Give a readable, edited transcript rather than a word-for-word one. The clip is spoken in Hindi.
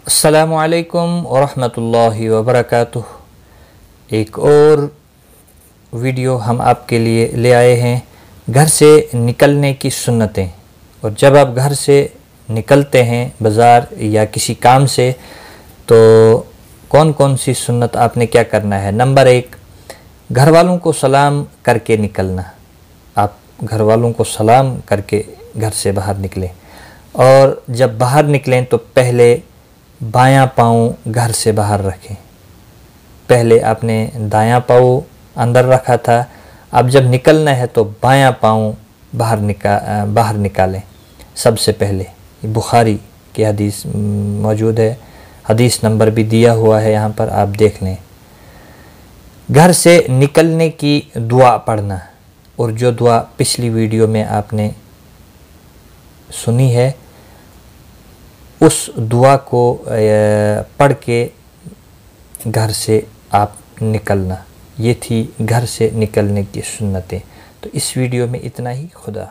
अस्सलामुअलैकुम वरहमतुल्लाहि वबरकातुह। एक और वीडियो हम आपके लिए ले आए हैं, घर से निकलने की सुन्नतें। और जब आप घर से निकलते हैं बाज़ार या किसी काम से, तो कौन कौन सी सुन्नत आपने क्या करना है। नंबर 1, घर वालों को सलाम करके निकलना। आप घर वालों को सलाम करके घर से बाहर निकलें, और जब बाहर निकलें तो पहले बायां पाँव घर से बाहर रखें। पहले आपने दायां पाँव अंदर रखा था, अब जब निकलना है तो बायां पाँव बाहर निकालें सबसे पहले। बुखारी की हदीस मौजूद है, हदीस नंबर भी दिया हुआ है यहाँ पर, आप देख लें। घर से निकलने की दुआ पढ़ना, और जो दुआ पिछली वीडियो में आपने सुनी है उस दुआ को पढ़ के घर से आप निकलना। ये थी घर से निकलने की सुन्नतें। तो इस वीडियो में इतना ही। खुदा।